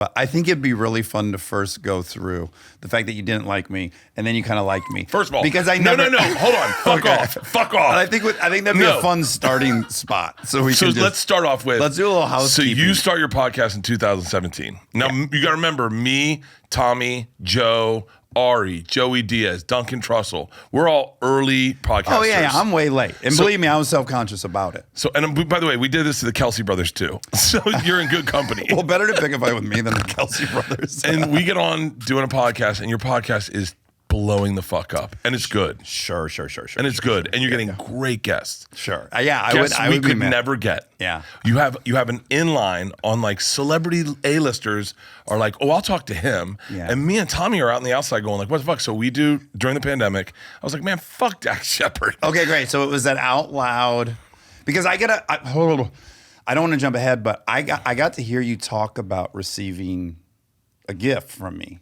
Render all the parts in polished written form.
But I think it'd be really fun to first go through the fact that you didn't like me, and then you kind of liked me. First of all, because I never... No, hold on. Fuck off. I think that'd be a fun starting spot. So let's start off with... Let's do a little housekeeping. So you start your podcast in 2017. Now, you got to remember, me, Tommy, Joe, Ari, Joey Diaz, Duncan Trussell. We're all early podcasters. Oh, yeah, I'm way late. And believe me, I was self-conscious about it. So, and by the way, we did this to the Kelsey brothers too. So you're in good company. Well, better to pick a fight with me than the Kelsey brothers. And we get on doing a podcast, and your podcast is blowing the fuck up. And it's good. Sure. And it's good. And you're getting great guests. Sure. I would we could never get. Yeah. You have an inline on like celebrity A-listers are like, oh, I'll talk to him. Yeah. And me and Tommy are out on the outside going like, what the fuck? So we do during the pandemic. I was like, man, fuck Dax Shepard. Okay, great. So it was that out loud, because I don't want to jump ahead, but I got to hear you talk about receiving a gift from me.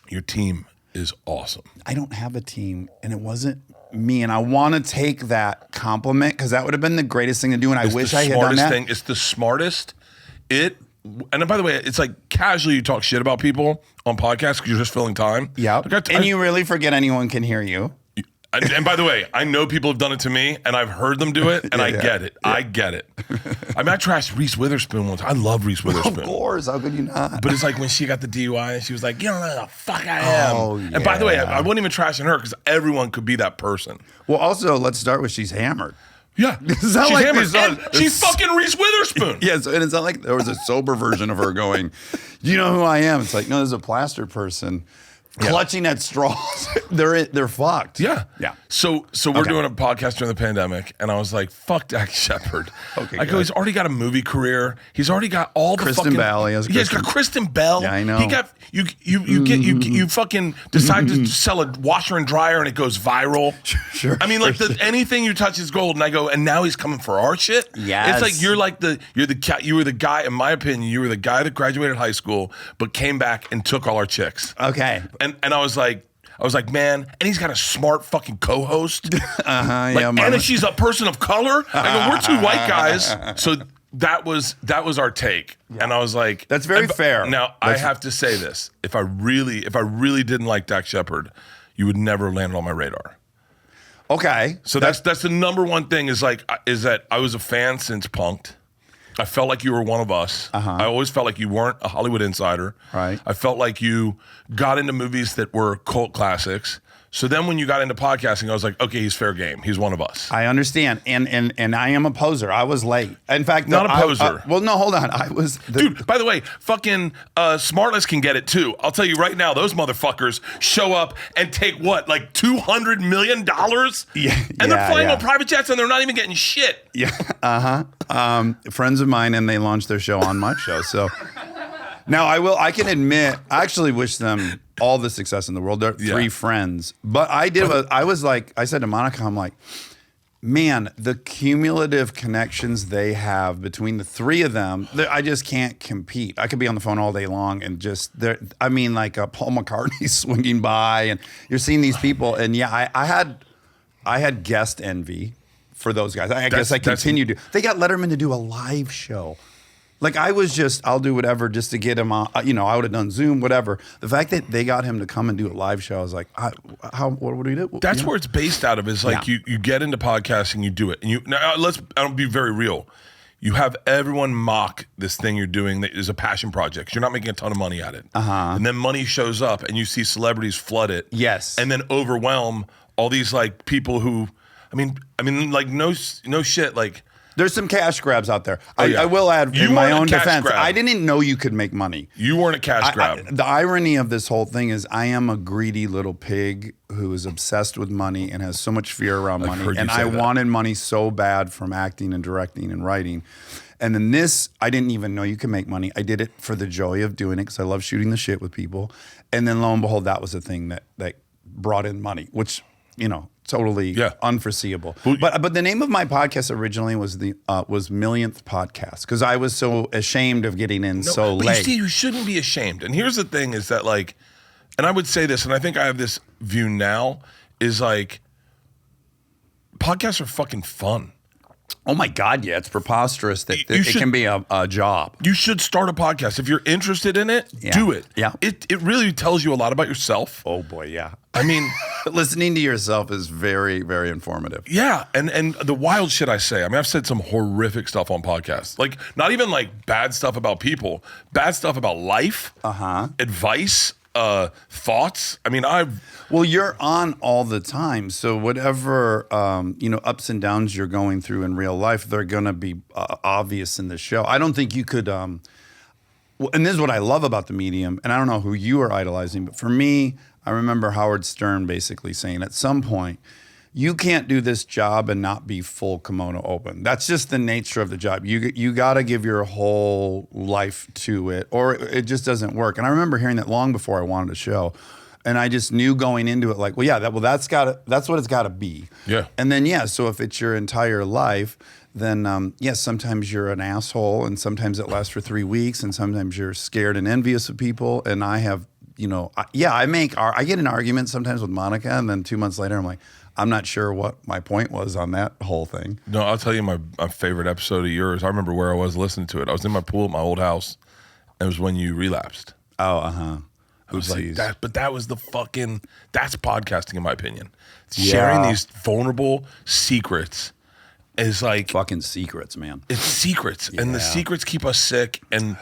Your team is awesome. I don't have a team, and it wasn't me, and I want to take that compliment because that would have been the greatest thing to do, and I wish I had done that. It's the smartest. And then, by the way, it's like casually you talk shit about people on podcasts because you're just filling time. Yeah, like and you really forget anyone can hear you. And by the way, I know people have done it to me, and I've heard them do it, and I get it. Yeah. I get it. I mean, I trashed Reese Witherspoon once. I love Reese Witherspoon. Of course, how could you not? But it's like when she got the DUI, and she was like, you don't know who the fuck I am. Oh, yeah. And by the way, I wasn't even trashing her because everyone could be that person. Well, also, let's start with she's hammered. Yeah, she's like hammered. She's fucking Reese Witherspoon. Yes, and it's not like there was a sober version of her going, do you know who I am? It's like, no, there's a plaster person. Clutching at straws, they're fucked. Yeah. So we're doing a podcast during the pandemic, and I was like, "Fuck Dax Shepard." Okay, I go, he's already got a movie career. He's already got all the Kristen Bell. He's got Kristen Bell. Yeah, I know. He got you fucking decide to sell a washer and dryer, and it goes viral. Sure. I mean, like anything you touch is gold. And I go, and now he's coming for our shit. Yes. It's like you were the guy. In my opinion, you were the guy that graduated high school but came back and took all our chicks. Okay. And I was like, man, and he's got a smart fucking co-host. And she's a person of color. I go, we're two white guys. So that was our take. Yeah. And I was like, that's very fair. Now I have to say this. If I really didn't like Dax Shepard, you would never land on my radar. Okay. So that's the number one thing is that I was a fan since Punk'd. I felt like you were one of us. I always felt like you weren't a Hollywood insider. Right. I felt like you got into movies that were cult classics. So then when you got into podcasting, I was like, okay, he's fair game. He's one of us. I understand. And I am a poser. I was late. In fact, not a poser. Well, no, hold on. I was... Dude, by the way, fucking Smartless can get it too. I'll tell you right now, those motherfuckers show up and take what, like $200 million? Yeah. And they're flying on private jets and they're not even getting shit. Yeah. Friends of mine, and they launched their show on my show. So now I can admit, I actually wish them all the success in the world. They're three friends. But I said to Monica, I'm like, man, the cumulative connections they have between the three of them, I just can't compete. I could be on the phone all day long and just, like Paul McCartney swinging by, and you're seeing these people. And yeah, I had guest envy for those guys. I guess I continue to. They got Letterman to do a live show. Like I was just, I'll do whatever just to get him on. I would have done Zoom, whatever. The fact that they got him to come and do a live show, I was like, what do we do? That's where it's based out of. Is like you get into podcasting, you do it, and I'll be very real. You have everyone mock this thing you're doing that is a passion project. You're not making a ton of money at it, and then money shows up, and you see celebrities flood it, and then overwhelm all these like people who, I mean, like no shit, like. There's some cash grabs out there. I will add, in my own defense, I didn't know you could make money. You weren't a cash grab. The irony of this whole thing is I am a greedy little pig who is obsessed with money and has so much fear around money. And I wanted money so bad from acting and directing and writing. And then this, I didn't even know you could make money. I did it for the joy of doing it because I love shooting the shit with people. And then lo and behold, that was the thing that brought in money, which, totally unforeseeable. But the name of my podcast originally was Millionth Podcast because I was so ashamed of getting in so late. You see, you shouldn't be ashamed. And here's the thing is that like, and I would say this, and I think I have this view now, is like podcasts are fucking fun. Oh my God, yeah, it's preposterous that it can be a job. You should start a podcast. If you're interested in it, do it. Yeah. It really tells you a lot about yourself. Oh boy, yeah. I mean, listening to yourself is very, very informative. Yeah, and the wild shit I say. I mean, I've said some horrific stuff on podcasts. Like, not even like bad stuff about people, bad stuff about life, advice, thoughts. I mean, Well, you're on all the time, so whatever ups and downs you're going through in real life, they're going to be obvious in the show. I don't think you could. And this is what I love about the medium, and I don't know who you are idolizing, but for me, I remember Howard Stern basically saying at some point, you can't do this job and not be full kimono open. That's just the nature of the job. You got to give your whole life to it, or it just doesn't work. And I remember hearing that long before I wanted a show. And I just knew going into it, like, well, yeah, that's what it's got to be. Yeah. And then, so if it's your entire life, then, sometimes you're an asshole, and sometimes it lasts for 3 weeks, and sometimes you're scared and envious of people. And I have, I get in arguments sometimes with Monica, and then 2 months later, I'm like, I'm not sure what my point was on that whole thing. No, I'll tell you my favorite episode of yours. I remember where I was listening to it. I was in my pool at my old house. And it was when you relapsed. Oh, It was like that, but that was that's podcasting in my opinion. Sharing these vulnerable secrets is like fucking secrets, man. It's secrets, and the secrets keep us sick. And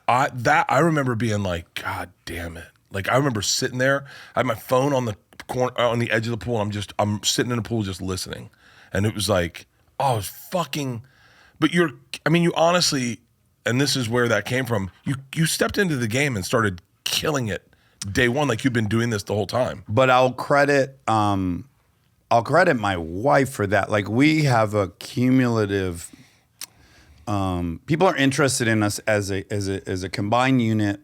I remember being like, God damn it! Like I remember sitting there. I had my phone on the corner, on the edge of the pool. And I'm sitting in the pool just listening, and it was like, oh, it's fucking. But you honestly, and this is where that came from. You stepped into the game and started killing it day one, like you've been doing this the whole time. But I'll credit my wife for that. Like we have a cumulative. People are interested in us as a combined unit,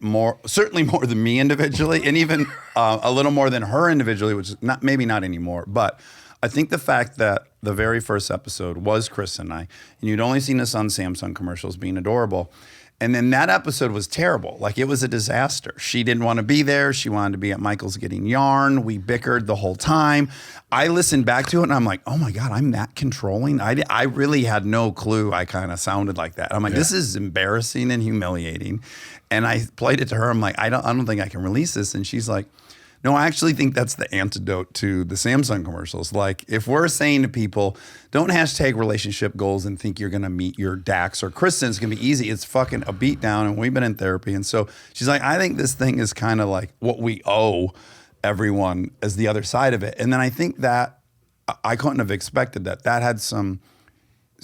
certainly more than me individually, and even a little more than her individually, which is maybe not anymore. But I think the fact that the very first episode was Chris and I, and you'd only seen us on Samsung commercials being adorable. And then that episode was terrible. Like it was a disaster. She didn't want to be there. She wanted to be at Michael's getting yarn. We bickered the whole time. I listened back to it and I'm like, oh my God, I'm that controlling. I really had no clue I kind of sounded like that. I'm like, this is embarrassing and humiliating. And I played it to her. I'm like, I don't think I can release this. And she's like, no, I actually think that's the antidote to the Samsung commercials. Like if we're saying to people, don't hashtag relationship goals and think you're going to meet your Dax or Kristen, it's going to be easy. It's fucking a beatdown, and we've been in therapy. And so she's like, I think this thing is kind of like what we owe everyone as the other side of it. And then I think that I couldn't have expected that. That had some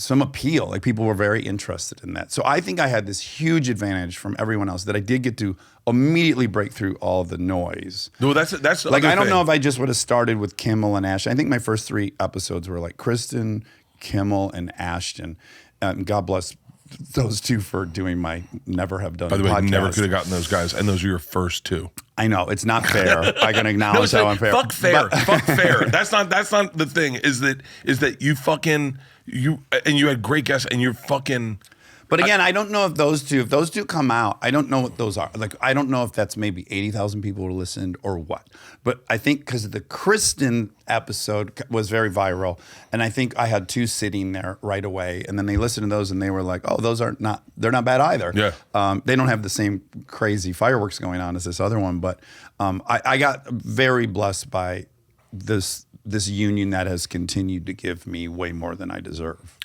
appeal. Like people were very interested in that. So I think I had this huge advantage from everyone else that I did get to immediately break through all the noise. No, that's like I don't know if I just would have started with Kimmel and Ashton. I think my first 3 episodes were like Kristen, Kimmel, and Ashton. God bless those 2 for doing my never have done. By the way, podcast. you never could have gotten those guys, and those are your first 2. I know it's not fair. I can acknowledge how unfair. Fuck fair. Fuck fair. That's not the thing. Is that you fucking you had great guests and you're fucking. But again, I don't know if those two come out, I don't know what those are. Like, I don't know if that's maybe 80,000 people who listened or what. But I think because the Kristen episode was very viral, and I think I had 2 sitting there right away, and then they listened to those and they were like, oh, they're not bad either. Yeah. They don't have the same crazy fireworks going on as this other one, but I got very blessed by this union that has continued to give me way more than I deserve.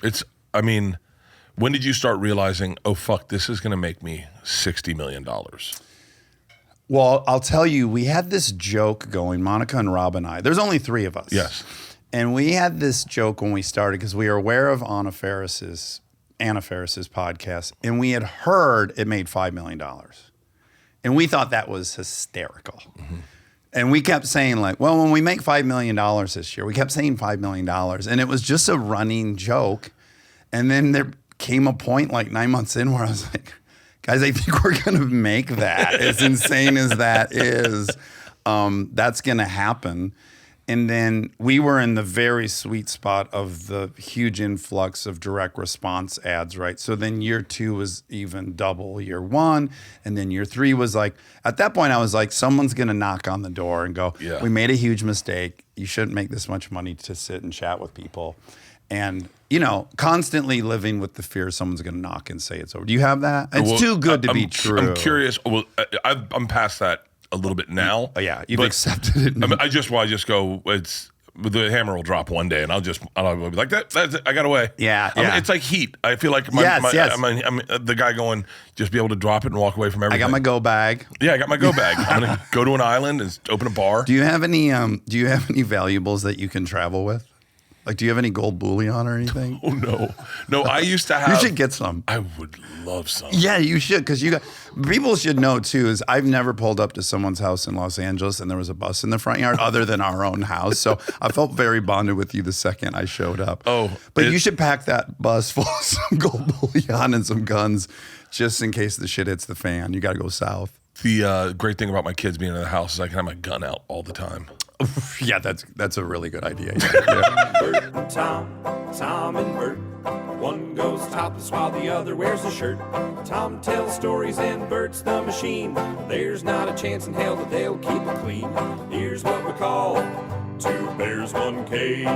When did you start realizing, oh, fuck, this is going to make me $60 million? Well, I'll tell you, we had this joke going, Monica and Rob and I. There's only 3 of us. Yes. And we had this joke when we started because we were aware of Anna Faris's podcast, and we had heard it made $5 million. And we thought that was hysterical. Mm-hmm. And we kept saying like, well, when we make $5 million this year, we kept saying $5 million. And it was just a running joke. And then there came a point like 9 months in where I was like, guys, I think we're going to make that. As insane as that is, that's going to happen. And then we were in the very sweet spot of the huge influx of direct response ads, right? So then year 2 was even double year 1. And then year 3 was like, at that point, I was like, someone's going to knock on the door and go, we made a huge mistake. You shouldn't make this much money to sit and chat with people. and constantly living with the fear someone's going to knock and say it's over. Do you have that? It's too good to be true. I'm curious. Well, I'm past that a little bit now. Oh, yeah, you've accepted it. I just go. The hammer will drop one day, and I'll be like that. That's it. I got away. Yeah. It's like heat. I feel like I'm the guy going. Just be able to drop it and walk away from everything. I got my go bag. Yeah, I got my go bag. I'm gonna go to an island and open a bar. Do you have any? Do you have any valuables that you can travel with? Like, do you have any gold bullion or anything? Oh, no. I used to have. You should get some. I would love some. Yeah, you should, because people should know too. Is I've never pulled up to someone's house in Los Angeles and there was a bus in the front yard, other than our own house. So I felt very bonded with you the second I showed up. But you should pack that bus full of some gold bullion and some guns, just in case the shit hits the fan. You got to go south. The great thing about my kids being in the house is I can have my gun out all the time. Yeah, that's a really good idea. Yeah. Bert and Tom and Bert. One goes topless while the other wears a shirt. Tom tells stories and Bert's the machine. There's not a chance in hell that they'll keep it clean. Here's what we call 2 bears, 1 cave.